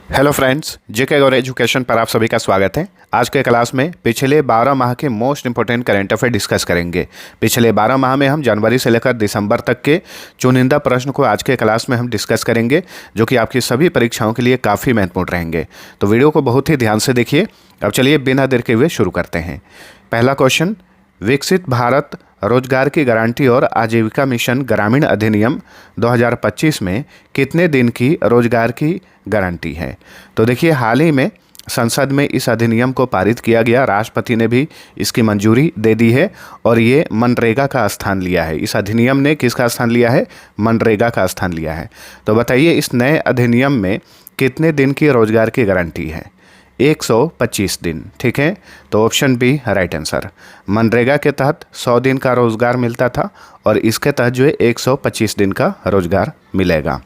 Hello friends, जेके गौर education पर आप सभी का स्वागत है। आज के क्लास में पिछले 12 माह के most important current affair discuss करेंगे। पिछले 12 माह में हम जनवरी से लेकर दिसंबर तक के चुनिंदा प्रश्न को आज के क्लास में हम डिस्कस करेंगे, जो कि आपकी सभी परीक्षाओं के लिए काफ़ी महत्वपूर्ण रहेंगे। तो वीडियो को बहुत ही ध्यान से देखिए। अब चलिए बिना देर के हुए शुरू करते हैं। पहला क्वेश्चन, विकसित भारत रोजगार की गारंटी और आजीविका मिशन ग्रामीण अधिनियम 2025 में कितने दिन की रोजगार की गारंटी है? तो देखिए, हाल ही में संसद में इस अधिनियम को पारित किया गया, राष्ट्रपति ने भी इसकी मंजूरी दे दी है और ये मनरेगा का स्थान लिया है। इस अधिनियम ने किसका स्थान लिया है? मनरेगा का स्थान लिया है। तो बताइए, इस नए अधिनियम में कितने दिन की रोजगार की गारंटी है? 125 दिन। ठीक है, तो option B right answer. MNREGA के तहत 100 दिन का रोजगार मिलता था और इसके तहत जो है 125 दिन का रोजगार मिलेगा।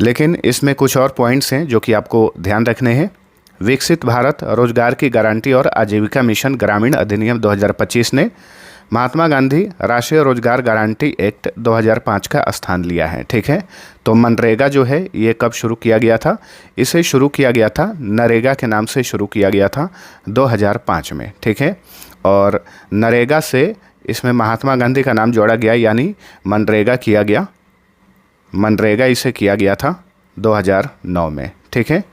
लेकिन इसमें कुछ और पॉइंट्स हैं जो कि आपको ध्यान रखने हैं। विकसित भारत रोजगार की गारंटी और आजीविका मिशन ग्रामीण अधिनियम 2025 ने महात्मा गांधी राष्ट्रीय रोजगार गारंटी एक्ट 2005 का स्थान लिया है। ठीक है, तो मनरेगा जो है ये कब शुरू किया गया था? इसे शुरू किया गया था, नरेगा के नाम से शुरू किया गया था 2005 में। ठीक है, और नरेगा से इसमें महात्मा गांधी का नाम जोड़ा गया, यानी मनरेगा किया गया। मनरेगा इसे किया गया था 2009 में। ठीक है,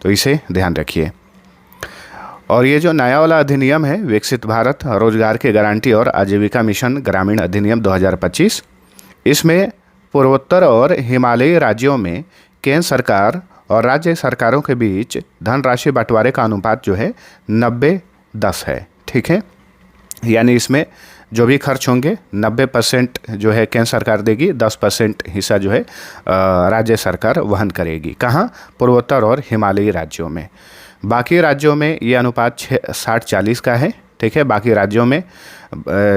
तो इसे ध्यान रखिए। और ये जो नया वाला अधिनियम है, विकसित भारत रोजगार की गारंटी और आजीविका मिशन ग्रामीण अधिनियम 2025, इसमें पूर्वोत्तर और हिमालयी राज्यों में केंद्र सरकार और राज्य सरकारों के बीच धनराशि बंटवारे का अनुपात जो है 90-10 है। ठीक है, यानी इसमें जो भी खर्च होंगे 90% जो है केंद्र सरकार देगी, 10% हिस्सा जो है राज्य सरकार वहन करेगी। कहाँ? पूर्वोत्तर और हिमालयी राज्यों में। बाकी राज्यों में ये अनुपात 60-40 का है। ठीक है, बाकी राज्यों में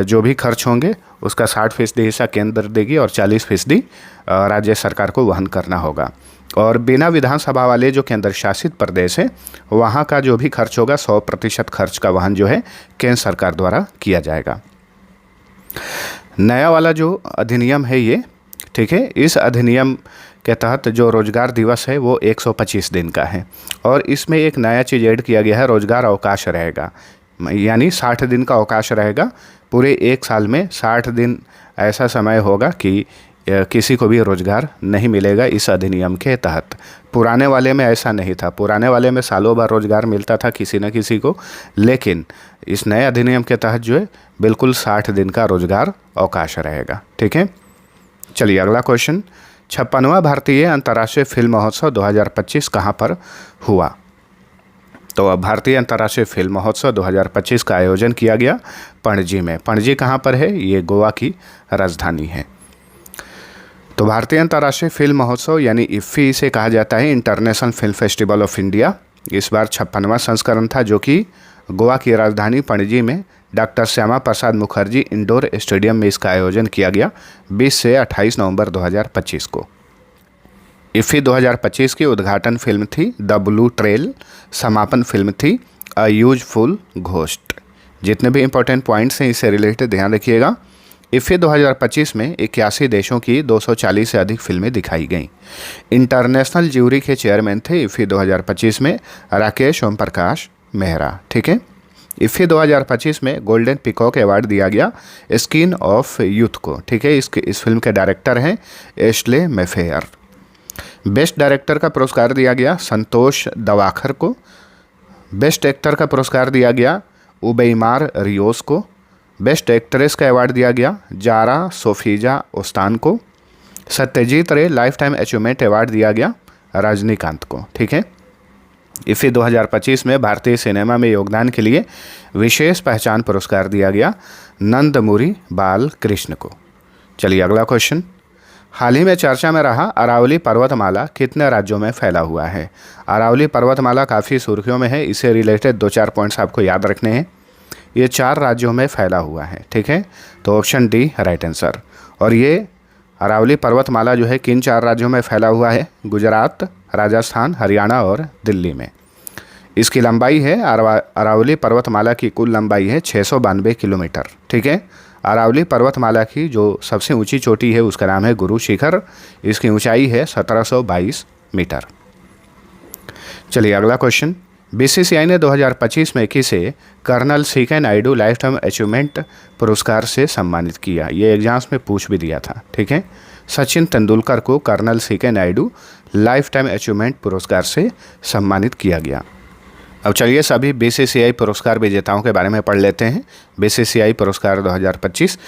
जो भी खर्च होंगे उसका 60% हिस्सा केंद्र देगी और 40% राज्य सरकार को वहन करना होगा। और बिना विधानसभा वाले जो केंद्र शासित प्रदेश है, वहाँ का जो भी खर्च होगा 100% खर्च का वहन जो है केंद्र सरकार द्वारा किया जाएगा। नया वाला जो अधिनियम है ये, ठीक है, इस अधिनियम के तहत जो रोजगार दिवस है वो 125 दिन का है और इसमें एक नया चीज़ ऐड किया गया है, रोजगार अवकाश रहेगा, यानी 60 दिन का अवकाश रहेगा। पूरे एक साल में 60 दिन ऐसा समय होगा कि किसी को भी रोजगार नहीं मिलेगा इस अधिनियम के तहत। पुराने वाले में ऐसा नहीं था, पुराने वाले में सालों भर रोजगार मिलता था किसी न किसी को, लेकिन इस नए अधिनियम के तहत जो है बिल्कुल 60 दिन का रोजगार अवकाश रहेगा। ठीक है, चलिए अगला क्वेश्चन, 56वां भारतीय अंतर्राष्ट्रीय फिल्म महोत्सव 2025 कहाँ पर हुआ? तो अब भारतीय अंतर्राष्ट्रीय फिल्म महोत्सव 2025 का आयोजन किया गया पणजी में। पणजी कहाँ पर है? ये गोवा की राजधानी है। तो भारतीय अंतर्राष्ट्रीय फिल्म महोत्सव यानी इफ्फी इसे कहा जाता है, international film festival of India. इस बार 56वां संस्करण था, जो कि गोवा की राजधानी पणजी में doctor Shyama Prasad Mukherjee indoor stadium में इसका आयोजन किया गया 20 से 28 नवंबर 2025 को। इफ्फी 2025 की उद्घाटन फिल्म थी द ब्लू ट्रेल, समापन फिल्म थी अ यूजफुल घोस्ट। जितने भी इंपॉर्टेंट पॉइंट्स हैं इससे रिलेटेड ध्यान रखिएगा। इफ्फी 2025 में 81 देशों की 240 से अधिक फिल्में दिखाई गईं। इंटरनेशनल ज्यूरी के चेयरमैन थे इफ्फी 2025 में राकेश ओम प्रकाश मेहरा। ठीक है, इफ्फी 2025 में गोल्डन पिकॉक अवार्ड दिया गया स्किन ऑफ यूथ को। ठीक है, इस फिल्म के डायरेक्टर हैं एश्ले मैफेयर। बेस्ट डायरेक्टर का पुरस्कार दिया गया संतोष दवाखर को। बेस्ट एक्टर का पुरस्कार दिया गया उबैमार रियोस को। बेस्ट एक्ट्रेस का अवार्ड दिया गया जारा सोफीजा ओस्तान को। सत्यजीत रे लाइफ टाइम अचीवमेंट अवार्ड दिया गया रजनीकांत को। ठीक है, इफ्फी 2025 में भारतीय सिनेमा में योगदान के लिए विशेष पहचान पुरस्कार दिया गया नंदमुरी बाल कृष्ण को। चलिए अगला क्वेश्चन, हाल ही में चर्चा में रहा अरावली पर्वतमाला कितने राज्यों में फैला हुआ है? अरावली पर्वतमाला काफ़ी सुर्खियों में है, इससे रिलेटेड 2-4 पॉइंट्स आपको याद रखने हैं। ये 4 राज्यों में फैला हुआ है। ठीक है, तो ऑप्शन डी राइट आंसर। और ये अरावली पर्वतमाला जो है किन 4 राज्यों में फैला हुआ है? गुजरात, राजस्थान, हरियाणा और दिल्ली में। इसकी लंबाई है, अरावली पर्वतमाला की कुल लंबाई है 692 किलोमीटर। ठीक है, अरावली पर्वतमाला की जो सबसे ऊंची चोटी है उसका नाम है गुरु शिखर। इसकी ऊंचाई है 1722 मीटर। चलिए अगला क्वेश्चन, बीसीसीआई ने 2025 में किसे Colonel CK Naidu lifetime achievement पुरस्कार से सम्मानित किया? ये एग्जाम्स में पूछ भी दिया था, ठीक है। सचिन तेंदुलकर को Colonel CK Naidu lifetime achievement पुरस्कार से सम्मानित किया गया। अब चलिए सभी बीसीसीआई पुरस्कार विजेताओं के बारे में पढ़ लेते हैं। बीसीसीआई पुरस्कार 2025,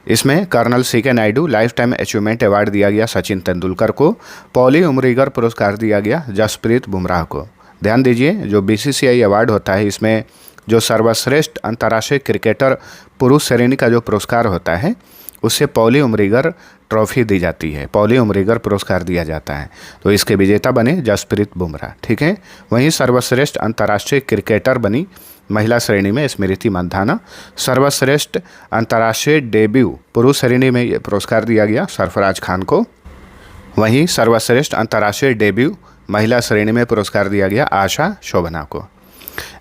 इसमें Colonel CK Naidu lifetime achievement award दिया गया सचिन तेंदुलकर को। पॉली उमरीगर पुरस्कार दिया गया जसप्रीत बुमराह को। ध्यान दीजिए, जो बीसीसीआई अवार्ड होता है इसमें जो सर्वश्रेष्ठ अंतर्राष्ट्रीय क्रिकेटर पुरुष श्रेणी का जो पुरस्कार होता है उससे पॉली उमरीगर ट्रॉफी दी जाती है, पॉली उमरीगर पुरस्कार दिया जाता है। तो इसके विजेता बने जसप्रीत बुमराह, ठीक है। वहीं सर्वश्रेष्ठ अंतर्राष्ट्रीय क्रिकेटर बनी महिला श्रेणी में स्मृति मंधाना। सर्वश्रेष्ठ अंतर्राष्ट्रीय डेब्यू पुरुष श्रेणी में ये पुरस्कार दिया गया सरफराज खान को। वहीं सर्वश्रेष्ठ अंतर्राष्ट्रीय डेब्यू महिला श्रेणी में पुरस्कार दिया गया आशा शोभना को।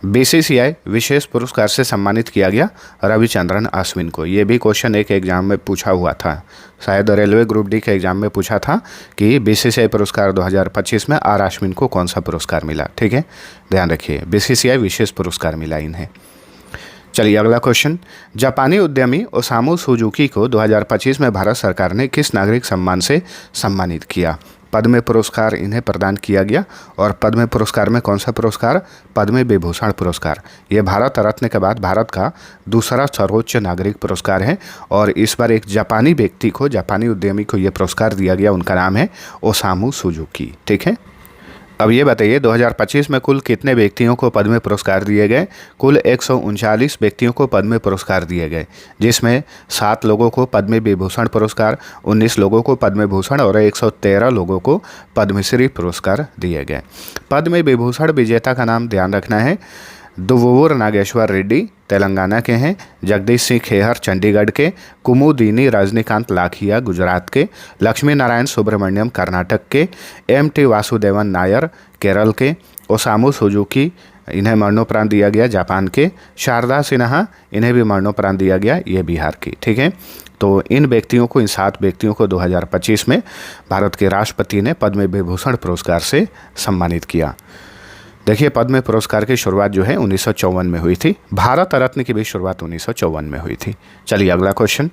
बीसीसीआई विशेष पुरस्कार से सम्मानित किया गया रविचंद्रन अश्विन को। ये भी क्वेश्चन एक एग्जाम में पूछा हुआ था, शायद रेलवे ग्रुप डी के एग्जाम में पूछा था कि बीसीसीआई पुरस्कार 2025 में आर अश्विन को कौन सा पुरस्कार मिला, ठीक है। ध्यान रखिए, बीसीसीआई विशेष पुरस्कार मिला इन्हें। चलिए अगला क्वेश्चन, जापानी उद्यमी ओसामू सुजुकी को 2025 में भारत सरकार ने किस नागरिक सम्मान से सम्मानित किया? पद्म पुरस्कार इन्हें प्रदान किया गया। और पद्म पुरस्कार में कौन सा पुरस्कार? पद्म विभूषण पुरस्कार। ये भारत रत्न के बाद भारत का दूसरा सर्वोच्च नागरिक पुरस्कार है और इस बार एक जापानी व्यक्ति को, जापानी उद्यमी को ये पुरस्कार दिया गया। उनका नाम है ओसामू सुजुकी, ठीक है। अब ये बताइए 2025 में कुल कितने व्यक्तियों को पद्म पुरस्कार दिए गए? कुल 139 व्यक्तियों को पद्म पुरस्कार दिए गए, जिसमें 7 लोगों को पद्म विभूषण पुरस्कार, 19 लोगों को पद्म भूषण और 113 लोगों को पद्मश्री पुरस्कार दिए गए। पद्म विभूषण विजेता का नाम ध्यान रखना है, दुव्वूर नागेश्वर रेड्डी तेलंगाना के हैं, जगदीश सिंह खेहर चंडीगढ़ के, कुमुदिनी रजनीकांत लाखिया गुजरात के, लक्ष्मी नारायण सुब्रमण्यम कर्नाटक के, MT वासुदेवन नायर केरल के, ओसामू सुजुकी इन्हें मरणोपरांत दिया गया जापान के, शारदा सिन्हा इन्हें भी मरणोपरांत दिया गया, ये बिहार की, ठीक है। तो इन व्यक्तियों को, इन 7 व्यक्तियों को 2025 में भारत के राष्ट्रपति ने पद्म विभूषण पुरस्कार से सम्मानित किया। देखिए, पद्म पुरस्कार की शुरुआत जो है 1954 में हुई थी। भारत रत्न की भी शुरुआत 1954 में हुई थी। चलिए अगला क्वेश्चन,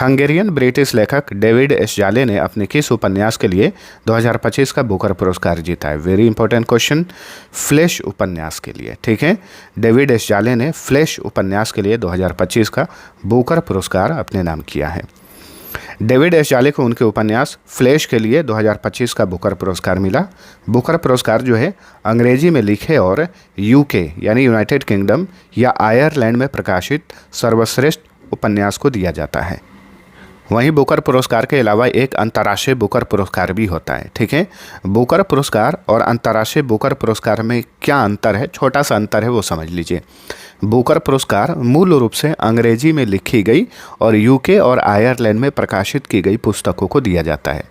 हंगेरियन ब्रिटिश लेखक डेविड एस्जाले ने अपने किस उपन्यास के लिए 2025 का बुकर पुरस्कार जीता है? वेरी इंपॉर्टेंट क्वेश्चन, फ्लैश उपन्यास के लिए, ठीक है। डेविड एस्जाले ने फ्लैश उपन्यास के लिए 2025 का बुकर पुरस्कार अपने नाम किया है। डेविड एस्जाले को उनके उपन्यास फ्लैश के लिए 2025 का बुकर पुरस्कार मिला। बुकर पुरस्कार जो है अंग्रेजी में लिखे और यूके यानी यूनाइटेड किंगडम या आयरलैंड में प्रकाशित सर्वश्रेष्ठ उपन्यास को दिया जाता है। वहीं बुकर पुरस्कार के अलावा एक अंतर्राष्ट्रीय बुकर पुरस्कार भी होता है, ठीक है। बुकर पुरस्कार और अंतर्राष्ट्रीय बुकर पुरस्कार में क्या अंतर है? छोटा सा अंतर है, वो समझ लीजिए। बुकर पुरस्कार मूल रूप से अंग्रेजी में लिखी गई और यूके और आयरलैंड में प्रकाशित की गई पुस्तकों को दिया जाता है।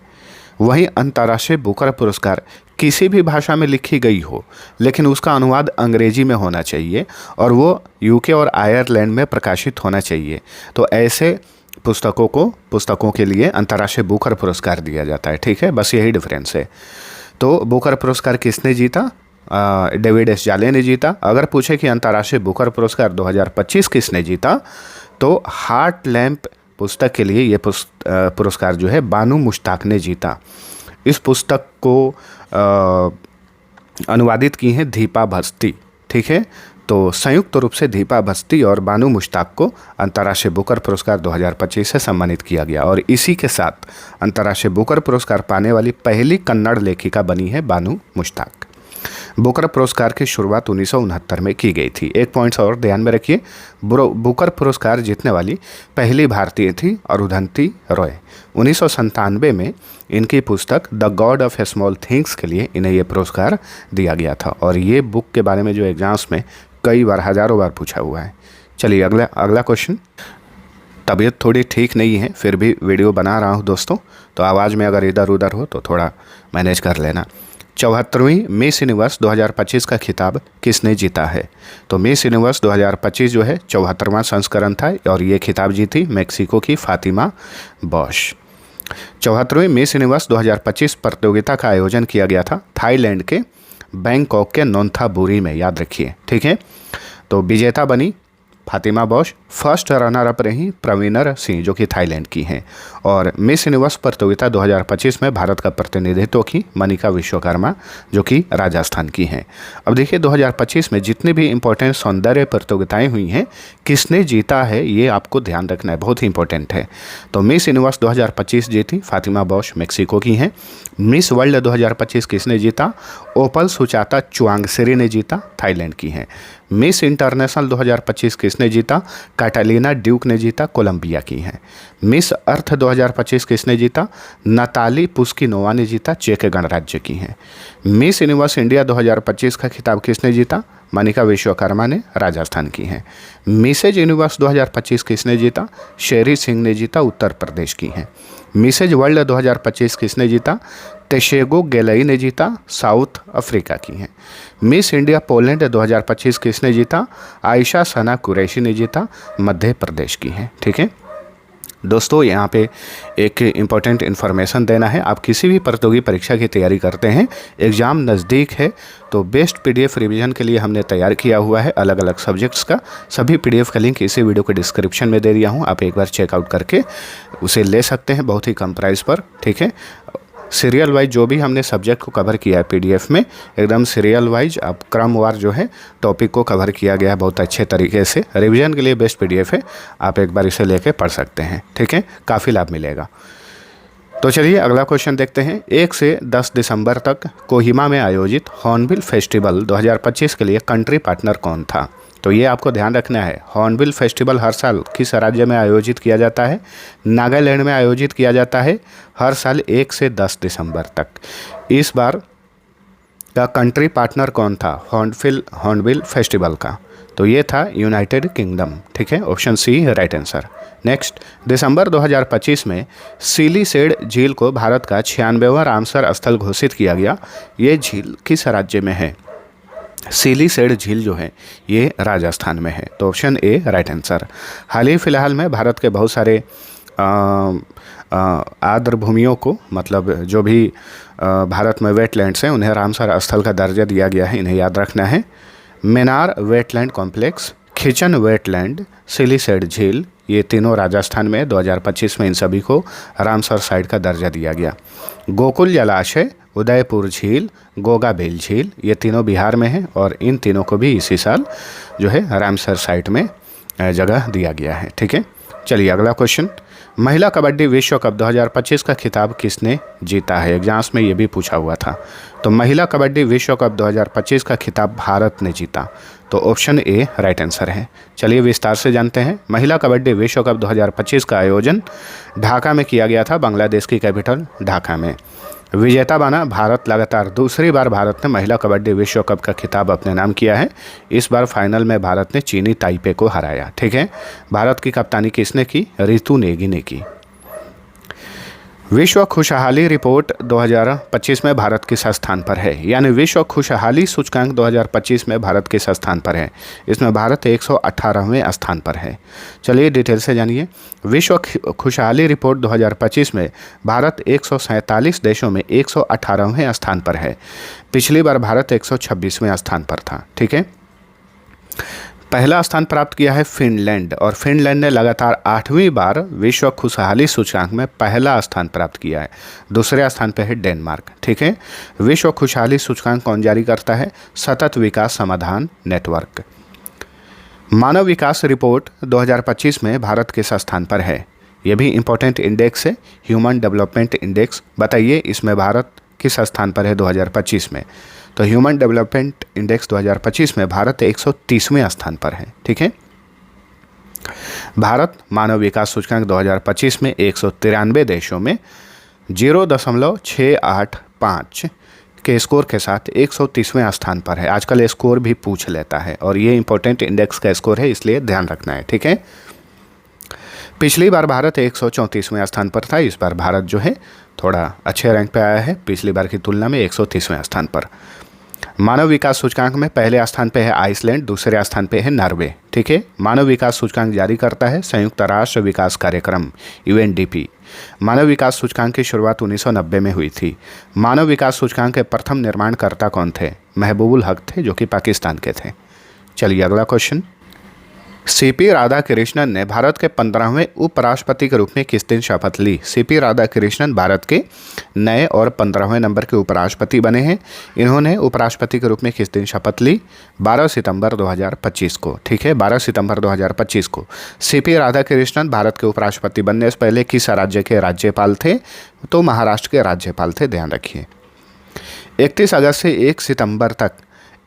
वहीं अंतर्राष्ट्रीय बुकर पुरस्कार किसी भी भाषा में लिखी गई हो लेकिन उसका अनुवाद अंग्रेजी में होना चाहिए और वो यूके और आयरलैंड में प्रकाशित होना चाहिए। तो ऐसे पुस्तकों के लिए अंतर्राष्ट्रीय बुकर पुरस्कार दिया जाता है, ठीक है। बस यही डिफरेंस है। तो बुकर पुरस्कार किसने जीता? डेविड एस्जाले ने जीता। अगर पूछे कि अंतर्राष्ट्रीय बुकर पुरस्कार 2025 किसने जीता, तो हार्ट लैम्प पुस्तक के लिए ये पुरस्कार जो है बानू मुश्ताक ने जीता। इस पुस्तक को अनुवादित की हैं दीपा भस्ती, ठीक है। तो संयुक्त रूप से दीपा भस्ती और बानू मुश्ताक को अंतर्राष्ट्रीय बुकर पुरस्कार 2025 से सम्मानित किया गया और इसी के साथ अंतर्राष्ट्रीय बुकर पुरस्कार पाने वाली पहली कन्नड़ लेखिका बनी है बानू मुश्ताक। बुकर पुरस्कार की शुरुआत 1969 में की गई थी। एक पॉइंट्स और ध्यान में रखिए, बुकर पुरस्कार जीतने वाली पहली भारतीय थी अरुंधति रॉय। 1997 में इनकी पुस्तक the God of small things के लिए इन्हें यह पुरस्कार दिया गया था और ये बुक के बारे में जो एग्जाम्स में कई बार, हज़ारों बार पूछा हुआ है। चलिए अगला क्वेश्चन। तबीयत थोड़ी ठीक नहीं है, फिर भी वीडियो बना रहा हूँ दोस्तों, तो आवाज़ में अगर इधर उधर हो तो थोड़ा मैनेज कर लेना। 74वीं मिस यूनिवर्स 2025 का खिताब किसने जीता है? तो मिस यूनिवर्स 2025 जो है 74वां संस्करण था और ये खिताब जीती मेक्सिको की फातिमा बॉश। 74वीं मिस यूनिवर्स 2025 प्रतियोगिता का आयोजन किया गया था थाईलैंड के बैंकॉक के नोंथाबुरी में, याद रखिए, ठीक है। तो विजेता बनी Fatima Bosch, first runner up रही प्रवीणर सिंह जो कि थाईलैंड की हैं, और मिस यूनिवर्स प्रतियोगिता 2025 में भारत का प्रतिनिधित्व की मनिका विश्वकर्मा जो कि राजस्थान की हैं। अब देखिए 2025 में जितनी भी इम्पोर्टेंट सौंदर्य प्रतियोगिताएं हुई हैं, किसने जीता है ये आपको ध्यान रखना है, बहुत ही इंपॉर्टेंट है। तो मिस यूनिवर्स 2025 जीती फातिमा बॉश मेक्सिको की हैं। मिस वर्ल्ड 2025 किसने जीता? ओपल सुचाता चुआंगसेरी ने जीता, थाईलैंड की हैं। मिस इंटरनेशनल 2025 किसने जीता? कैटालिना ड्यूक ने जीता, कोलंबिया की हैं। मिस अर्थ 2025 किसने जीता? नताली पुस्किनोवा ने जीता, चेक गणराज्य की हैं। मिस यूनिवर्स इंडिया 2025 का खिताब किसने जीता? मनिका विश्वकर्मा ने, राजस्थान की हैं। मिसेज यूनिवर्स 2025 किसने जीता? शेरी सिंह ने जीता, उत्तर प्रदेश की हैं। मिसेज वर्ल्ड 2025 किसने जीता? तेशेगो गेलई ने जीता, साउथ अफ्रीका की हैं। मिस इंडिया पोलैंड 2025 किसने जीता? आयशा सना कुरैशी ने जीता, मध्य प्रदेश की हैं, ठीक है। दोस्तों यहाँ पे एक इम्पॉर्टेंट इन्फॉर्मेशन देना है, आप किसी भी प्रतियोगी परीक्षा की तैयारी करते हैं, एग्ज़ाम नज़दीक है, तो बेस्ट पीडीएफ रिवीजन के लिए हमने तैयार किया हुआ है अलग अलग सब्जेक्ट्स का। सभी पीडीएफ का लिंक इसी वीडियो के डिस्क्रिप्शन में दे दिया हूँ, आप एक बार चेकआउट करके उसे ले सकते हैं बहुत ही कम प्राइस पर, ठीक है। सीरियल वाइज जो भी हमने सब्जेक्ट को कवर किया है पीडीएफ में, एकदम सीरियल वाइज अब क्रमवार जो है टॉपिक को कवर किया गया है बहुत अच्छे तरीके से। रिवीजन के लिए बेस्ट पीडीएफ है, आप एक बार इसे लेके पढ़ सकते हैं, ठीक है, काफ़ी लाभ मिलेगा। तो चलिए अगला क्वेश्चन देखते हैं। 1 से 10 दिसंबर तक कोहिमा में आयोजित हॉर्नबिल फेस्टिवल 2025 के लिए कंट्री पार्टनर कौन था? तो ये आपको ध्यान रखना है, हॉर्नबिल फेस्टिवल हर साल किस राज्य में आयोजित किया जाता है? नागालैंड में आयोजित किया जाता है, हर साल 1 से 10 दिसंबर तक। इस बार का कंट्री पार्टनर कौन था हॉर्नबिल फेस्टिवल का? तो ये था यूनाइटेड किंगडम, ठीक है, option C right answer. Next, दिसंबर 2025 में सिलीसेड झील को भारत का 96वां रामसर स्थल घोषित किया गया। ये झील किस राज्य में है? सिलीसेड झील जो है ये राजस्थान में है, तो ऑप्शन ए राइट आंसर। हाल ही फिलहाल में भारत के बहुत सारे आर्द्र भूमियों को, मतलब जो भी भारत में वेटलैंड्स हैं, उन्हें रामसर स्थल का दर्जा दिया गया है, इन्हें याद रखना है। Menar wetland complex, Khichan wetland, Siliserh झील, ये तीनों राजस्थान में 2025 में इन सभी को रामसर साइट का दर्जा दिया गया। गोकुल जलाशय, उदयपुर झील, गोगाबेल झील, ये तीनों बिहार में हैं और इन तीनों को भी इसी साल जो है रामसर साइट में जगह दिया गया है, ठीक है। चलिए अगला क्वेश्चन, महिला कबड्डी विश्व कप 2025 का खिताब किसने जीता है? एग्जाम्स में ये भी पूछा हुआ था। तो महिला कबड्डी विश्व कप 2025 का खिताब भारत ने जीता, तो ऑप्शन ए राइट आंसर है। चलिए विस्तार से जानते हैं। महिला कबड्डी विश्व कप 2025 का आयोजन ढाका में किया गया था, बांग्लादेश की कैपिटल ढाका में। विजेता बना भारत, लगातार दूसरी बार भारत ने महिला कबड्डी विश्व कप का खिताब अपने नाम किया है। इस बार फाइनल में भारत ने चीनी ताइपे को हराया, ठीक है। भारत की कप्तानी किसने की? रितु नेगी ने की। विश्व खुशहाली रिपोर्ट 2025 में भारत किस स्थान पर है? यानी विश्व खुशहाली सूचकांक 2025 में भारत किस स्थान पर है? इसमें भारत 118वें स्थान पर है। चलिए डिटेल से जानिए। विश्व खुशहाली रिपोर्ट 2025 में भारत 147 देशों में 118वें स्थान पर है। पिछली बार भारत 126वें स्थान पर था, ठीक है। पहला स्थान प्राप्त किया है फिनलैंड, और फिनलैंड ने लगातार 8वीं बार विश्व खुशहाली सूचकांक में पहला स्थान प्राप्त किया है। दूसरे स्थान पर है डेनमार्क, ठीक है। विश्व खुशहाली सूचकांक कौन जारी करता है? सतत विकास समाधान नेटवर्क। मानव विकास रिपोर्ट 2025 में भारत किस स्थान पर है? यह भी इम्पोर्टेंट इंडेक्स है, ह्यूमन डेवलपमेंट इंडेक्स। बताइए इसमें भारत किस स्थान पर है 2025 में? तो ह्यूमन डेवलपमेंट इंडेक्स 2025 में भारत 130वें स्थान पर है, ठीक है। भारत मानव विकास सूचकांक 2025 में 193 देशों में 0.685 के स्कोर के साथ 130वें स्थान पर है। आजकल स्कोर भी पूछ लेता है और ये इंपॉर्टेंट इंडेक्स का स्कोर है, इसलिए ध्यान रखना है, ठीक है। पिछली बार भारत 134वें स्थान पर था, इस बार भारत जो है थोड़ा अच्छे रैंक पे आया है, पिछली बार की तुलना में 130वें स्थान पर। मानव विकास सूचकांक में पहले स्थान पे है आइसलैंड, दूसरे स्थान पे है नॉर्वे, ठीक है। मानव विकास सूचकांक जारी करता है संयुक्त राष्ट्र विकास कार्यक्रम UNDP। मानव विकास सूचकांक की शुरुआत 1990 में हुई थी। मानव विकास सूचकांक के प्रथम निर्माणकर्ता कौन थे? महबूबुल हक थे, जो कि पाकिस्तान के थे। चलिए अगला क्वेश्चन। सीपी राधाकृष्णन ने भारत के 15वें उपराष्ट्रपति के रूप में किस दिन शपथ ली? सीपी राधाकृष्णन भारत के नए और 15वें नंबर के उपराष्ट्रपति बने हैं। इन्होंने उपराष्ट्रपति के रूप में किस दिन शपथ ली? 12 सितंबर 2025 को। ठीक है, 12 सितंबर 2025 को सीपी राधाकृष्णन भारत के उपराष्ट्रपति बनने से पहले किस राज्य के राज्यपाल थे? तो महाराष्ट्र के राज्यपाल थे, ध्यान रखिए। 31 अगस्त से 1 सितंबर तक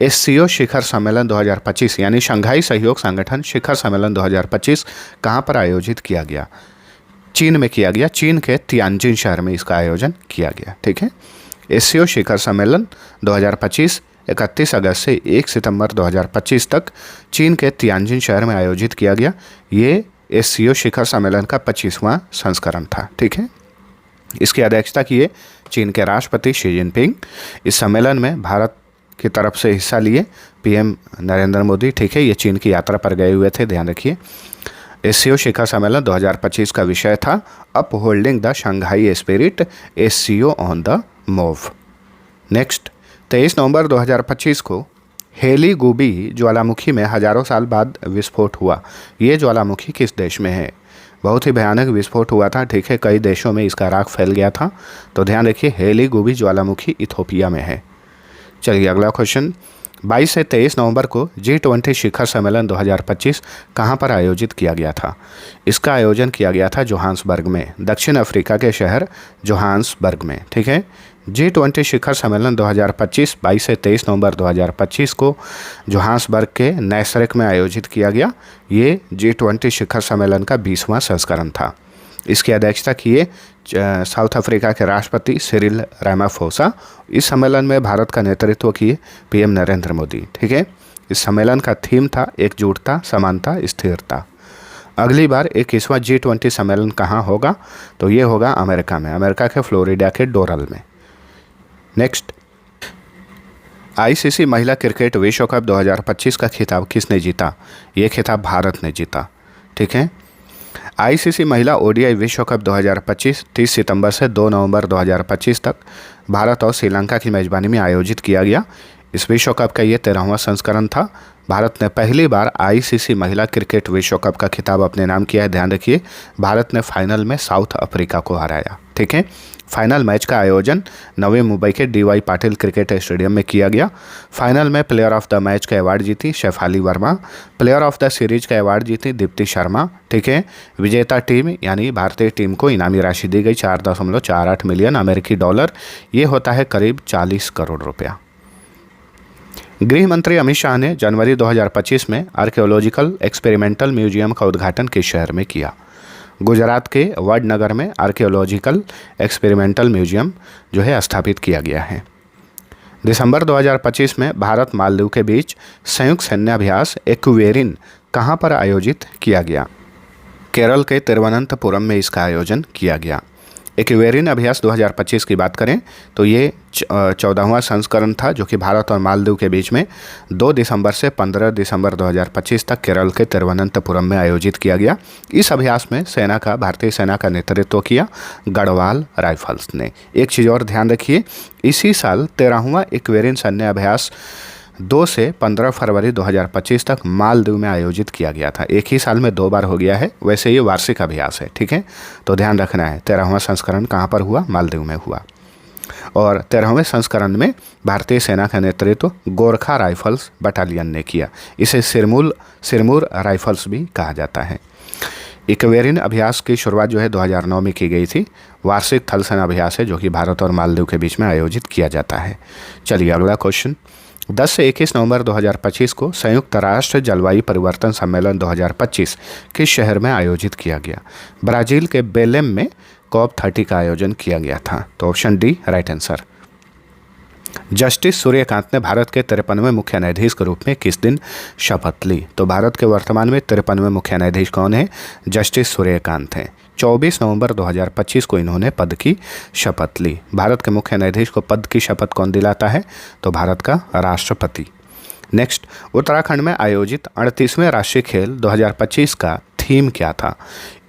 SCO शिखर सम्मेलन 2025 यानी शंघाई सहयोग संगठन शिखर सम्मेलन 2025 कहाँ पर आयोजित किया गया? चीन में किया गया। चीन के तियानजिन शहर में इसका आयोजन किया गया। ठीक है, SCO शिखर सम्मेलन 2025 31 अगस्त से 1 सितंबर 2025 तक चीन के तियानजिन शहर में आयोजित किया गया। ये SCO शिखर सम्मेलन का 25वां संस्करण था। ठीक है, इसकी अध्यक्षता किए चीन के राष्ट्रपति शी जिनपिंग। इस सम्मेलन में भारत की तरफ से हिस्सा लिए PM नरेंद्र मोदी। ठीक है, ये चीन की यात्रा पर गए हुए थे, ध्यान रखिए। SCO शिखर सम्मेलन 2025 का विषय था up holding the Shanghai spirit, SCO on the move. Next, 23 नवंबर 2025 को हेली गुबी ज्वालामुखी में हजारों साल बाद विस्फोट हुआ। ये ज्वालामुखी किस देश में है? बहुत ही भयानक विस्फोट हुआ था। ठीक है, कई देशों में इसका राख फैल गया था। तो ध्यान रखिए, हेली गुबी ज्वालामुखी इथोपिया में है। चलिए अगला क्वेश्चन। 22 से 23 नवंबर को G20 शिखर सम्मेलन 2025 कहाँ पर आयोजित किया गया था? इसका आयोजन किया गया था जोहान्सबर्ग में, दक्षिण अफ्रीका के शहर जोहान्सबर्ग में। ठीक है, G20 शिखर सम्मेलन 2025 22 से 23 नवंबर 2025 को जोहान्सबर्ग के नैसरेक में आयोजित किया गया। ये G20 शिखर सम्मेलन का 20वां संस्करण था। इसकी अध्यक्षता किए साउथ अफ्रीका के राष्ट्रपति सिरिल रामाफोसा। इस सम्मेलन में भारत का नेतृत्व किए PM नरेंद्र मोदी। ठीक है, इस सम्मेलन का थीम था एकजुटता, समानता, स्थिरता। अगली बार 21वां G20 सम्मेलन कहाँ होगा? तो ये होगा अमेरिका में, अमेरिका के फ्लोरिडा के डोरल में। नेक्स्ट, ICC महिला क्रिकेट विश्व कप 2025 का खिताब किसने जीता? ये खिताब भारत ने जीता। ठीक है, ICC महिला ODI विश्व कप 2025 30 सितंबर से 2 नवंबर 2025 तक भारत और श्रीलंका की मेज़बानी में आयोजित किया गया। इस विश्व कप का ये 13वां संस्करण था। भारत ने पहली बार ICC महिला क्रिकेट विश्व कप का खिताब अपने नाम किया है। ध्यान रखिए, भारत ने फाइनल में साउथ अफ्रीका को हराया। ठीक है, फाइनल मैच का आयोजन नवी मुंबई के DY पाटिल क्रिकेट स्टेडियम में किया गया। फाइनल में प्लेयर ऑफ द मैच का अवार्ड जीती Shafali Verma, player of the series का अवार्ड जीती दीप्ति शर्मा। ठीक है, विजेता टीम यानी भारतीय टीम को इनामी राशि दी गई 4.48 मिलियन अमेरिकी डॉलर। ये होता है करीब 40 करोड़ रुपया। गृह मंत्री अमित शाह ने जनवरी 2025 में आर्कियोलॉजिकल एक्सपेरिमेंटल म्यूजियम का उद्घाटन किस शहर में किया? गुजरात के वडनगर में आर्कियोलॉजिकल एक्सपेरिमेंटल म्यूजियम जो है स्थापित किया गया है। दिसंबर 2025 में भारत मालदीव के बीच संयुक्त सैन्याभ्यास एक्वेरिन कहाँ पर आयोजित किया गया? केरल के तिरुवनंतपुरम में इसका आयोजन किया गया। एक्वेरिन अभ्यास 2025 की बात करें तो ये 14वां संस्करण था, जो कि भारत और मालदीव के बीच में 2 दिसंबर से 15 दिसंबर 2025 तक केरल के तिरुवनंतपुरम में आयोजित किया गया। इस अभ्यास में भारतीय सेना का नेतृत्व किया गढ़वाल राइफल्स ने। एक चीज़ और ध्यान रखिए, इसी साल 13वां एक्वेरिन सैन्य अभ्यास 2 से 15 फरवरी 2025 तक मालदीव में आयोजित किया गया था। एक ही साल में 2 बार हो गया है, वैसे ये वार्षिक अभ्यास है। ठीक है, तो ध्यान रखना है 13वां संस्करण कहाँ पर हुआ? मालदीव में हुआ। और 13वें संस्करण में भारतीय सेना का नेतृत्व गोरखा राइफल्स बटालियन ने किया। इसे सिरमौर राइफल्स भी कहा जाता है। एक्वेरिन अभ्यास की शुरुआत जो है 2009 में की गई थी। वार्षिक थल सेना अभ्यास है जो कि भारत और मालदीव के बीच में आयोजित किया जाता है। चलिए अगला क्वेश्चन। 10 से 21 नवंबर 2025 को संयुक्त राष्ट्र जलवायु परिवर्तन सम्मेलन 2025 किस शहर में आयोजित किया गया? ब्राज़ील के बेलेम में COP30 का आयोजन किया गया था। तो option D right answer. Justice Suryakant ने भारत के 53वें मुख्य न्यायाधीश के रूप में किस दिन शपथ ली? तो भारत के वर्तमान में 53वें मुख्य न्यायाधीश कौन है? जस्टिस सूर्यकांत हैं। 24 नवंबर 2025 को इन्होंने पद की शपथ ली। भारत के मुख्य न्यायाधीश को पद की शपथ कौन दिलाता है? तो भारत का राष्ट्रपति। नेक्स्ट, उत्तराखंड में आयोजित 38वें राष्ट्रीय खेल 2025 का थीम क्या था?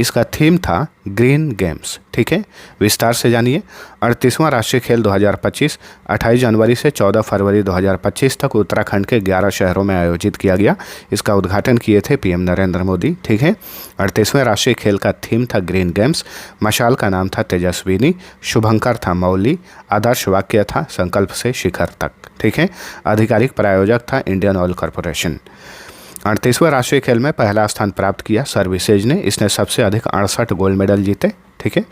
इसका थीम था ग्रीन गेम्स। ठीक है, विस्तार से जानिए। 38वां राष्ट्रीय खेल 2025 28 जनवरी से 14 फरवरी 2025 तक उत्तराखंड के 11 शहरों में आयोजित किया गया। इसका उद्घाटन किए थे पीएम नरेंद्र मोदी। ठीक है, 38वें राष्ट्रीय खेल का थीम था ग्रीन गेम्स। मशाल का नाम था तेजस्विनी, शुभंकर था मौली, आदर्श वाक्य था संकल्प से शिखर तक। ठीक है, आधिकारिक प्रायोजक था इंडियन ऑयल कॉरपोरेशन। 38वें राष्ट्रीय खेल में पहला स्थान प्राप्त किया सर्विसेज ने। इसने सबसे अधिक 68 गोल्ड मेडल जीते। ठीक है,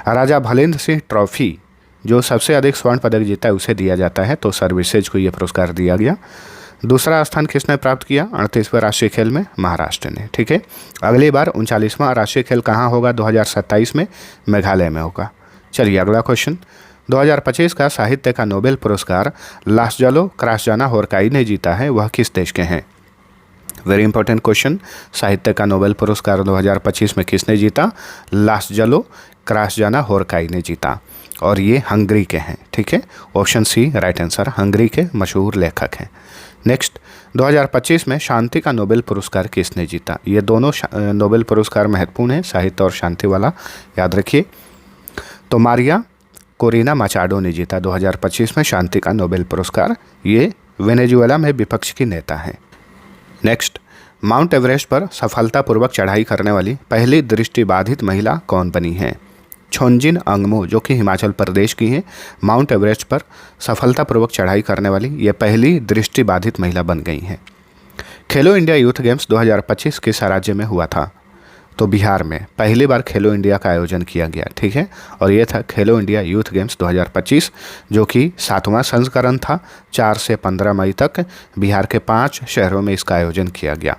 राजा भलेंद्र सिंह ट्रॉफी जो सबसे अधिक स्वर्ण पदक जीता है उसे दिया जाता है, तो सर्विसेज को यह पुरस्कार दिया गया। दूसरा स्थान किसने प्राप्त किया 38वें राष्ट्रीय खेल में? महाराष्ट्र ने। ठीक है, अगली बार 39वां राष्ट्रीय खेल कहाँ होगा? 2027 में मेघालय में होगा। चलिए अगला क्वेश्चन। 2025 का साहित्य का नोबेल पुरस्कार लास्जालो क्रास्जाना होरकाई ने जीता है, वह किस देश के हैं? Very important question. साहित्य का नोबेल पुरस्कार 2025 में किसने जीता? लास्जालो क्रास्जाना होरकाई ने जीता, और ये हंगरी के हैं। ठीक है, option C right answer, Hungary के मशहूर लेखक हैं। नेक्स्ट, 2025 में शांति का नोबेल पुरस्कार किसने जीता? ये दोनों नोबेल पुरस्कार महत्वपूर्ण हैं, साहित्य और शांति वाला, याद रखिए। तो मारिया कोरिना माचाडो ने जीता 2025 में शांति का नोबेल पुरस्कार। ये वेनेजुएला में विपक्ष की नेता हैं। नेक्स्ट, माउंट एवरेस्ट पर सफलतापूर्वक चढ़ाई करने वाली पहली दृष्टिबाधित महिला कौन बनी है? छोंजिन अंगमो, जो कि हिमाचल प्रदेश की हैं, माउंट एवरेस्ट पर सफलतापूर्वक चढ़ाई करने वाली ये पहली दृष्टिबाधित महिला बन गई हैं। खेलो इंडिया यूथ गेम्स 2025 किस राज्य में हुआ था? तो बिहार में पहली बार खेलो इंडिया का आयोजन किया गया। ठीक है, और ये था खेलो इंडिया यूथ गेम्स 2025, जो कि 7वां संस्करण था। 4 से 15 मई तक बिहार के 5 शहरों में इसका आयोजन किया गया।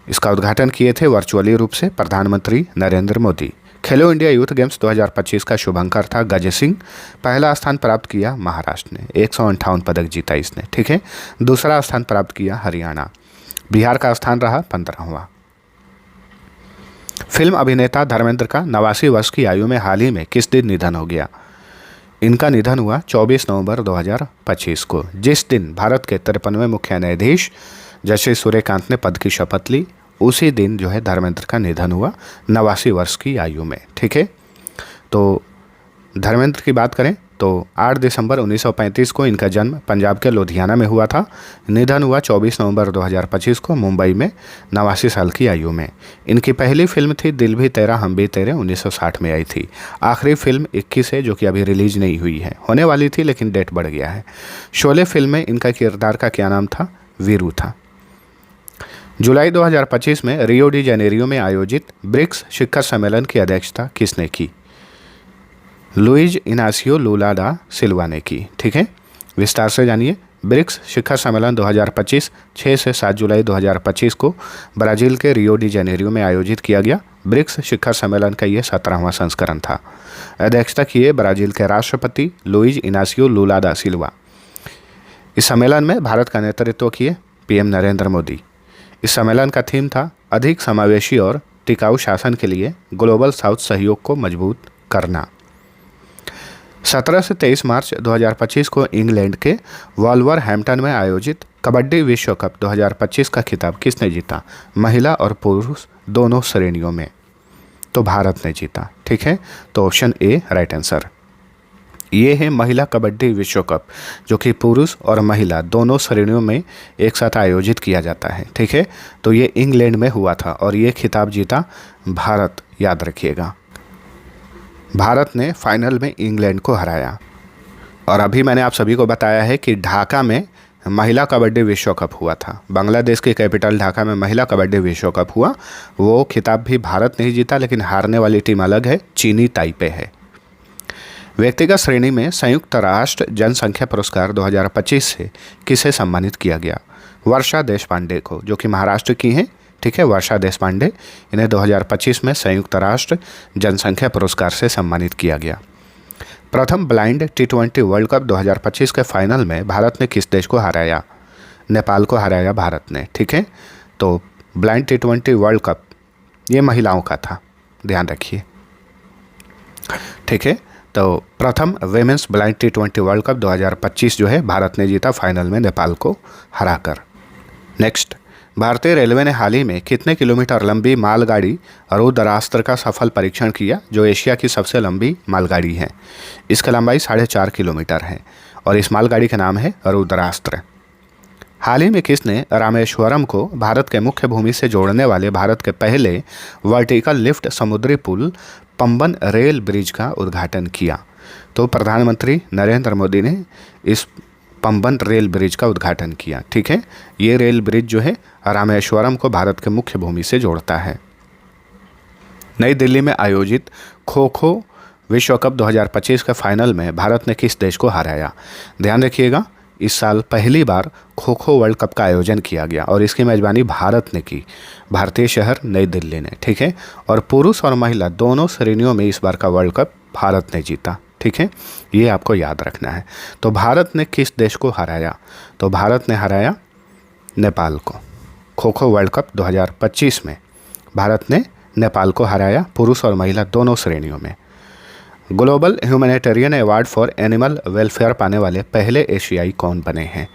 इसका उद्घाटन किए थे वर्चुअली रूप से प्रधानमंत्री नरेंद्र मोदी। खेलो इंडिया यूथ गेम्स 2025 का शुभंकर था गज सिंह। पहला स्थान प्राप्त किया महाराष्ट्र ने, 158 पदक जीता इसने। ठीक है, दूसरा स्थान प्राप्त किया हरियाणा। बिहार का स्थान रहा 15वां। फिल्म अभिनेता धर्मेंद्र का 89 वर्ष की आयु में हाल ही में किस दिन निधन हो गया? इनका निधन हुआ 24 नवंबर 2025 को, जिस दिन भारत के 53वें मुख्य न्यायाधीश जस्टिस सूर्यकांत ने पद की शपथ ली। उसी दिन जो है धर्मेंद्र का निधन हुआ 89 वर्ष की आयु में। ठीक है, तो धर्मेंद्र की बात करें तो 8 दिसंबर 1935 को इनका जन्म पंजाब के लुधियाना में हुआ था। निधन हुआ 24 नवंबर 2025 को मुंबई में 89 साल की आयु में। इनकी पहली फिल्म थी दिल भी तेरा हम भी तेरे, 1960 में आई थी। आखिरी फिल्म 21 है, जो कि अभी रिलीज नहीं हुई है, होने वाली थी लेकिन डेट बढ़ गया है। शोले फिल्म में इनका किरदार का क्या नाम था? वीरू था। जुलाई 2025 में रियो डी जेनेरियो में आयोजित ब्रिक्स शिखर सम्मेलन की अध्यक्षता किसने की? लुइज इनासियो लूला दा सिल्वा ने की। ठीक है, विस्तार से जानिए। ब्रिक्स शिखर सम्मेलन 2025 6 से 7 जुलाई 2025 को ब्राज़ील के रियो डी जेनेरियो में आयोजित किया गया। ब्रिक्स शिखर सम्मेलन का ये 17वां संस्करण था। अध्यक्षता किए ब्राज़ील के राष्ट्रपति लुइज इनासियो लूला दा सिल्वा। इस सम्मेलन में भारत का नेतृत्व किए पीएम नरेंद्र मोदी। इस सम्मेलन का थीम था अधिक समावेशी और टिकाऊ शासन के लिए ग्लोबल साउथ सहयोग को मजबूत करना। 17 से 23 मार्च 2025 को इंग्लैंड के वॉल्वरहैम्पटन में आयोजित कबड्डी विश्व कप 2025 का खिताब किसने जीता? महिला और पुरुष दोनों श्रेणियों में, तो भारत ने जीता। ठीक है, तो ऑप्शन ए राइट आंसर। ये है महिला कबड्डी विश्व कप, जो कि पुरुष और महिला दोनों श्रेणियों में एक साथ आयोजित किया जाता है। ठीक है, तो ये इंग्लैंड में हुआ था और ये खिताब जीता भारत, याद रखिएगा। भारत ने फाइनल में इंग्लैंड को हराया। और अभी मैंने आप सभी को बताया है कि ढाका में महिला कबड्डी विश्व कप हुआ था। बांग्लादेश की कैपिटल ढाका में महिला कबड्डी विश्व कप हुआ। वो खिताब भी भारत ने ही जीता, लेकिन हारने वाली टीम अलग है, चीनी ताइपे है। व्यक्तिगत श्रेणी में संयुक्त राष्ट्र जनसंख्या पुरस्कार 2025 से किसे सम्मानित किया गया? वर्षा देशपांडे को, जो कि महाराष्ट्र की हैं। ठीक है, वर्षा देशपांडे, इन्हें 2025 में संयुक्त राष्ट्र जनसंख्या पुरस्कार से सम्मानित किया गया। प्रथम ब्लाइंड T20 वर्ल्ड कप 2025 के फाइनल में भारत ने किस देश को हराया? नेपाल को हराया भारत ने। ठीक है, तो ब्लाइंड T20 वर्ल्ड कप ये महिलाओं का था, ध्यान रखिए। ठीक है, तो प्रथम women's blind T20 world cup 2025 जो है भारत ने जीता फाइनल में नेपाल को हराकर। नेक्स्ट, भारतीय रेलवे ने हाल ही में कितने किलोमीटर लंबी मालगाड़ी रुद्रास्त्र का सफल परीक्षण किया, जो एशिया की सबसे लंबी मालगाड़ी है। इसकी लंबाई 4.5 किलोमीटर है और इस मालगाड़ी का नाम है रुद्रास्त्र। हाल ही में किसने रामेश्वरम को भारत के मुख्य भूमि से जोड़ने वाले भारत के पहले वर्टिकल लिफ्ट समुद्री पुल पंबन रेल ब्रिज का उद्घाटन किया? तो प्रधानमंत्री नरेंद्र मोदी ने इस पंबन रेल ब्रिज का उद्घाटन किया। ठीक है, ये रेल ब्रिज जो है रामेश्वरम को भारत के मुख्य भूमि से जोड़ता है। नई दिल्ली में आयोजित खो खो विश्व कप 2025 के फाइनल में भारत ने किस देश को हराया? ध्यान रखिएगा, इस साल पहली बार खो खो वर्ल्ड कप का आयोजन किया गया और इसकी मेज़बानी भारत ने की, भारतीय शहर नई दिल्ली ने। ठीक है, और पुरुष और महिला दोनों श्रेणियों में इस बार का वर्ल्ड कप भारत ने जीता। ठीक है, ये आपको याद रखना है। तो भारत ने किस देश को हराया? तो भारत ने हराया नेपाल को। खो खो वर्ल्ड कप 2025 में भारत ने नेपाल को हराया, पुरुष और महिला दोनों श्रेणियों में। Global humanitarian award for animal welfare पाने वाले पहले एशियाई कौन बने हैं?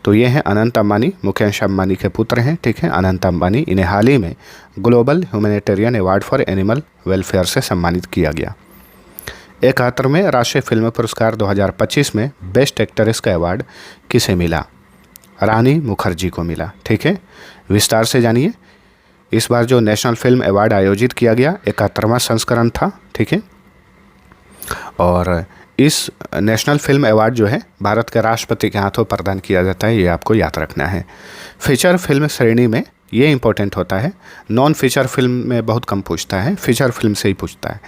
तो ये हैं अनंत अंबानी, मुकेश अंबानी के पुत्र हैं। ठीक है, अनंत अंबानी, इन्हें हाल ही में global humanitarian award for animal welfare से सम्मानित किया गया। 71वें राष्ट्रीय फिल्म पुरस्कार 2025 में बेस्ट एक्ट्रेस का अवार्ड किसे मिला? रानी मुखर्जी को मिला। ठीक है, विस्तार से जानिए। इस बार जो नेशनल फिल्म अवार्ड आयोजित किया गया 71वां संस्करण था। ठीक है, और इस नेशनल फिल्म अवार्ड जो है भारत के राष्ट्रपति के हाथों प्रदान किया जाता है, ये आपको याद रखना है। फीचर फिल्म श्रेणी में ये इंपॉर्टेंट होता है, नॉन फीचर फिल्म में बहुत कम पूछता है, फीचर फिल्म से ही पूछता है।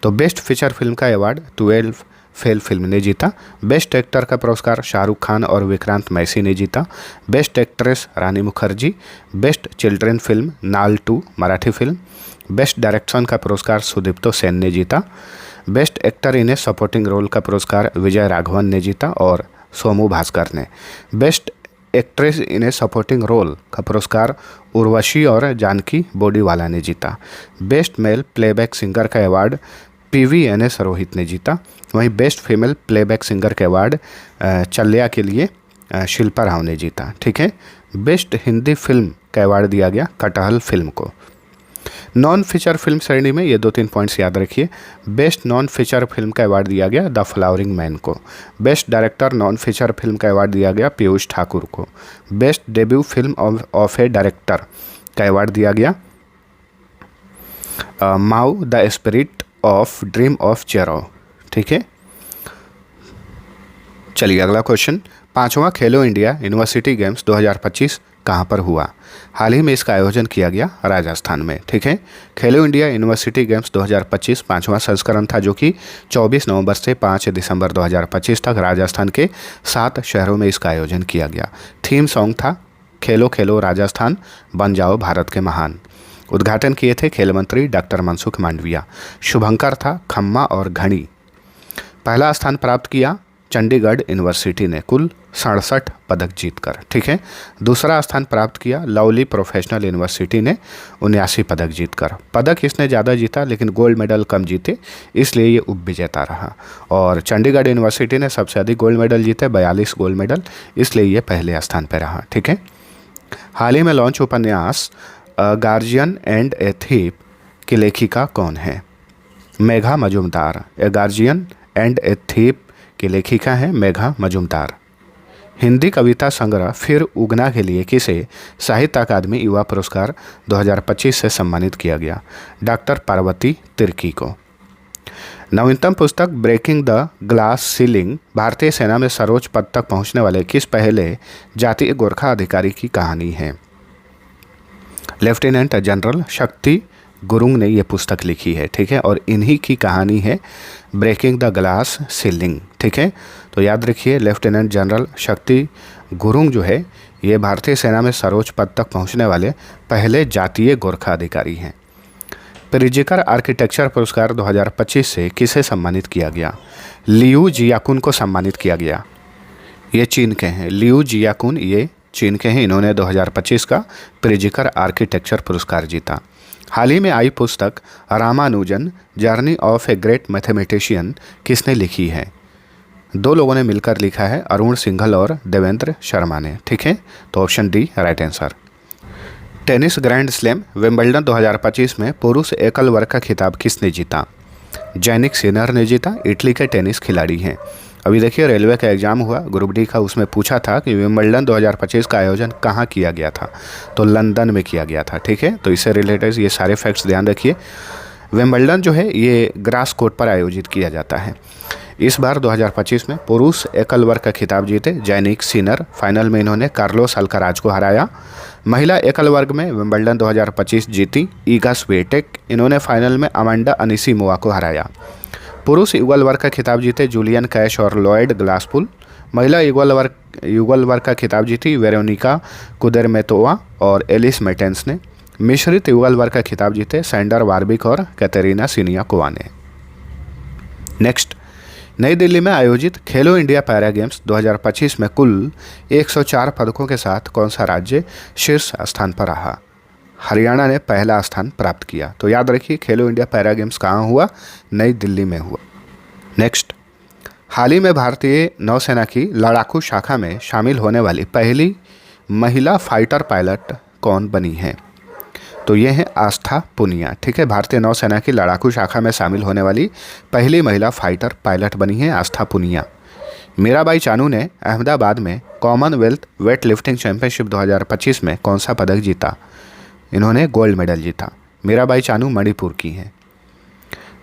तो बेस्ट फीचर फिल्म का अवार्ड 12 फेल फिल्म ने जीता। बेस्ट एक्टर का पुरस्कार शाहरुख खान और विक्रांत मैसी ने जीता। बेस्ट एक्ट्रेस रानी मुखर्जी। बेस्ट चिल्ड्रन फिल्म नाल 2 मराठी फिल्म। बेस्ट डायरेक्शन का पुरस्कार सुदीप्तो सेन ने जीता। Best actor in a supporting role का पुरस्कार विजय राघवन ने जीता और सोमू भास्कर ने। Best actress in a supporting role का पुरस्कार उर्वशी और जानकी बोडीवाला ने जीता। बेस्ट मेल प्लेबैक सिंगर का अवार्ड PVNS रोहित ने जीता। वहीं बेस्ट फीमेल प्लेबैक सिंगर के अवार्ड चल्या के लिए शिल्पा राव ने जीता। ठीक है, बेस्ट हिंदी फिल्म का अवार्ड दिया गया कटहल फिल्म को। नॉन फीचर फिल्म श्रेणी में ये 2-3 पॉइंट्स याद रखिए। बेस्ट नॉन फीचर फिल्म का अवार्ड दिया गया द फ्लावरिंग मैन को। Best director non feature film का अवार्ड दिया गया पीयूष ठाकुर को। Best debut film of a director का अवार्ड दिया गया Mau the spirit of dream of Cheraw. ठीक है, चलिए अगला क्वेश्चन। 5वां खेलो इंडिया यूनिवर्सिटी गेम्स 2025 कहाँ पर हुआ? हाल ही में इसका आयोजन किया गया राजस्थान में। ठीक है, खेलो इंडिया यूनिवर्सिटी गेम्स 2025 5वां संस्करण था, जो कि 24 नवंबर से 5 दिसंबर 2025 तक राजस्थान के 7 शहरों में इसका आयोजन किया गया। थीम सॉन्ग था खेलो खेलो राजस्थान बन जाओ भारत के महान। उद्घाटन किए थे खेल मंत्री डॉक्टर मनसुख मांडविया। शुभंकर था खम्मा और घड़ी। पहला स्थान प्राप्त किया चंडीगढ़ यूनिवर्सिटी ने कुल 67 पदक जीतकर। ठीक है, दूसरा स्थान प्राप्त किया लवली प्रोफेशनल यूनिवर्सिटी ने 79 पदक जीतकर। पदक इसने ज़्यादा जीता लेकिन गोल्ड मेडल कम जीते, इसलिए ये उपविजेता रहा। और चंडीगढ़ यूनिवर्सिटी ने सबसे अधिक गोल्ड मेडल जीते 42 गोल्ड मेडल, इसलिए ये पहले स्थान पर रहा। ठीक है, हाल ही में लॉन्च उपन्यास गार्जियन एंड ए थीफ की लेखिका कौन है? Megha Majumdar. A guardian and a thief की लेखिका है मेघा मजुमदार। हिंदी कविता संग्रह फिर उगना के लिए किसे साहित्य अकादमी युवा पुरस्कार 2025 से सम्मानित किया गया? डॉक्टर पार्वती तिर्की को। नवीनतम पुस्तक ब्रेकिंग द ग्लास सीलिंग भारतीय सेना में सर्वोच्च पद तक पहुंचने वाले किस पहले जातीय गोरखा अधिकारी की कहानी है? लेफ्टिनेंट जनरल शक्ति गुरुंग ने ये पुस्तक लिखी है। ठीक है, और इन्हीं की कहानी है ब्रेकिंग द ग्लास सीलिंग। ठीक है, तो याद रखिए लेफ्टिनेंट जनरल शक्ति गुरुंग जो है ये भारतीय सेना में सर्वोच्च पद तक पहुंचने वाले पहले जातीय गोरखा अधिकारी हैं। प्रिजिकर आर्किटेक्चर पुरस्कार 2025 से किसे सम्मानित किया गया? लियू जियाकुन को सम्मानित किया गया। ये चीन के हैं, लियू जियाकुन ये चीन के हैं। इन्होंने 2025 का प्रिजिकर आर्किटेक्चर पुरस्कार जीता। हाल ही में आई पुस्तक Ramanujan journey of a great mathematician किसने लिखी है? 2 लोगों ने मिलकर लिखा है, अरुण सिंघल और देवेंद्र शर्मा ने। ठीक है, तो option D right answer. Tennis grand slam Wimbledon 2025 में पुरुष एकल वर्ग का खिताब किसने जीता? जैनिक सिनर ने जीता। इटली के टेनिस खिलाड़ी हैं। अभी देखिए, रेलवे का एग्जाम हुआ ग्रुप डी का, उसमें पूछा था कि विंबलडन 2025 का आयोजन कहाँ किया गया था, तो लंदन में किया गया था। ठीक है, तो इससे रिलेटेड ये सारे फैक्ट्स ध्यान रखिए। विंबलडन जो है ये ग्रास कोर्ट पर आयोजित किया जाता है। इस बार 2025 में पुरुष एकल वर्ग का खिताब जीते जैनिक सिनर। फाइनल में इन्होंने कार्लोस अल्काराज को हराया। महिला एकल वर्ग में विंबलडन 2025 जीती ईगा स्विएटेक। इन्होंने फाइनल में अमांडा अनिसिमोवा को हराया। पुरुष युगल वर्ग का खिताब जीते जूलियन कैश और लॉयड ग्लासपुल। महिला युगल वर्ग का खिताब जीती वेरोनिका कुदेरमेतोवा और एलिस मेटेंस ने। मिश्रित युगल वर्ग का खिताब जीते सैंडर वार्बिक और कैटेरिना सिनियाकोवा ने। नेक्स्ट, नई दिल्ली में आयोजित खेलो इंडिया पैरा गेम्स 2025 में कुल 104 पदकों के साथ कौन सा राज्य शीर्ष स्थान पर रहा? हरियाणा ने पहला स्थान प्राप्त किया। तो याद रखिए, खेलो इंडिया पैरा गेम्स कहाँ हुआ? नई दिल्ली में हुआ। नेक्स्ट, हाल ही में भारतीय नौसेना की लड़ाकू शाखा में शामिल होने वाली पहली महिला फाइटर पायलट कौन बनी है? तो ये है आस्था पुनिया। ठीक है, भारतीय नौसेना की लड़ाकू शाखा में शामिल होने वाली पहली महिला फाइटर पायलट बनी है आस्था पुनिया। मीराबाई चानू ने अहमदाबाद में कॉमनवेल्थ वेट लिफ्टिंग चैंपियनशिप 2025 में कौन सा पदक जीता? इन्होंने गोल्ड मेडल जीता। मीराबाई चानू मणिपुर की हैं।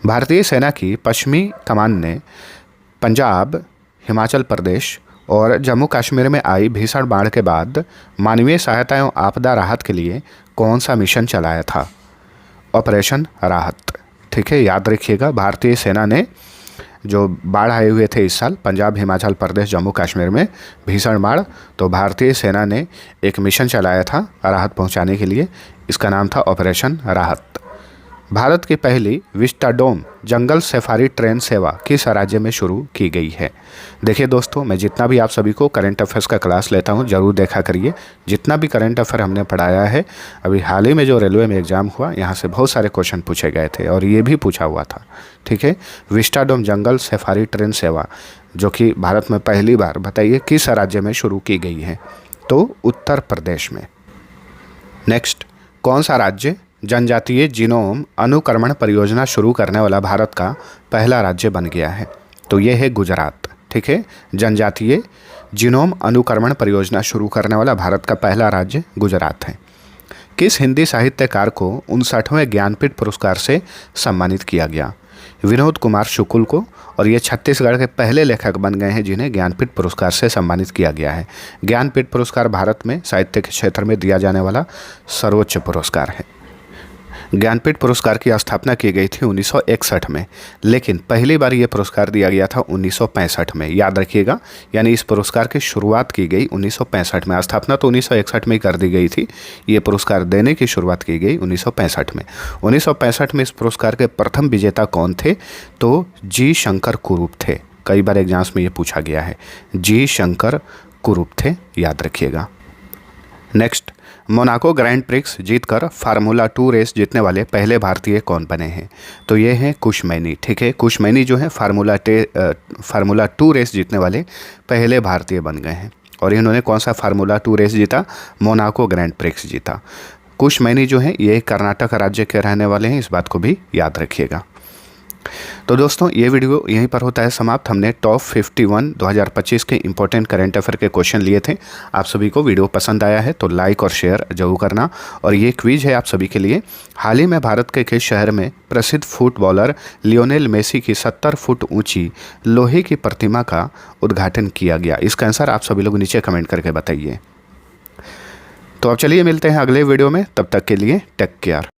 भारतीय सेना की पश्चिमी कमान ने पंजाब, हिमाचल प्रदेश और जम्मू कश्मीर में आई भीषण बाढ़ के बाद मानवीय सहायता एवं आपदा राहत के लिए कौन सा मिशन चलाया था? ऑपरेशन राहत। ठीक है, याद रखिएगा, भारतीय सेना ने जो बाढ़ आए हुए थे इस साल पंजाब, हिमाचल प्रदेश, जम्मू कश्मीर में भीषण बाढ़, तो भारतीय सेना ने एक मिशन चलाया था राहत पहुंचाने के लिए। इसका नाम था ऑपरेशन राहत। भारत की पहली विस्टाडोम जंगल सफारी ट्रेन सेवा किस राज्य में शुरू की गई है? देखिए दोस्तों, मैं जितना भी आप सभी को करंट अफेयर्स का क्लास लेता हूं ज़रूर देखा करिए। जितना भी करंट अफेयर हमने पढ़ाया है, अभी हाल ही में जो रेलवे में एग्जाम हुआ यहाँ से बहुत सारे क्वेश्चन पूछे गए थे और ये भी पूछा हुआ था। ठीक है, विस्टाडोम जंगल सफारी ट्रेन सेवा जो कि भारत में पहली बार, बताइए किस राज्य में शुरू की गई है? तो उत्तर प्रदेश में। नेक्स्ट, कौन सा राज्य जनजातीय जीनोम अनुक्रमण परियोजना शुरू करने वाला भारत का पहला राज्य बन गया है? तो ये है गुजरात। ठीक है, जनजातीय जीनोम अनुक्रमण परियोजना शुरू करने वाला भारत का पहला राज्य गुजरात है। किस हिंदी साहित्यकार को 59वें ज्ञानपीठ पुरस्कार से सम्मानित किया गया? विनोद कुमार शुक्ल को। और ये छत्तीसगढ़ के पहले लेखक बन गए हैं जिन्हें ज्ञानपीठ पुरस्कार से सम्मानित किया गया है। ज्ञानपीठ पुरस्कार भारत में साहित्य के क्षेत्र में दिया जाने वाला सर्वोच्च पुरस्कार है। ज्ञानपीठ पुरस्कार की स्थापना की गई थी 1961 में, लेकिन पहली बार ये पुरस्कार दिया गया था 1965 में। याद रखिएगा, यानी इस पुरस्कार की शुरुआत की गई 1965 में। स्थापना तो 1961 में ही कर दी गई थी, ये पुरस्कार देने की शुरुआत की गई 1965 में। 1965 में इस पुरस्कार के प्रथम विजेता कौन थे? तो जी शंकर कुरूप थे। कई बार एग्जाम्स में ये पूछा गया है, जी शंकर कुरूप थे, याद रखिएगा। नेक्स्ट, मोनाको ग्रैंड प्रिक्स जीतकर फार्मूला 2 रेस जीतने वाले पहले भारतीय कौन बने हैं? तो ये हैं कुश मैनी। ठीक है, कुश मैनी जो है फार्मूला 2 रेस जीतने वाले पहले भारतीय बन गए हैं। और इन्होंने कौन सा फार्मूला 2 रेस जीता? मोनाको ग्रैंड प्रिक्स जीता। कुश मैनी जो है ये कर्नाटक राज्य के रहने वाले हैं, इस बात को भी याद रखिएगा। तो दोस्तों, ये वीडियो यहीं पर होता है समाप्त। हमने टॉप 51 2025 के इंपॉर्टेंट करंट अफेयर के क्वेश्चन लिए थे। आप सभी को वीडियो पसंद आया है तो लाइक और शेयर जरूर करना। और ये क्विज है आप सभी के लिए, हाल ही में भारत के किस शहर में प्रसिद्ध फुटबॉलर लियोनेल मेसी की 70 फुट ऊंची लोहे की प्रतिमा का उद्घाटन किया गया? इसका आंसर आप सभी लोग नीचे कमेंट करके बताइए। तो अब चलिए मिलते हैं अगले वीडियो में, तब तक के लिए टेक केयर।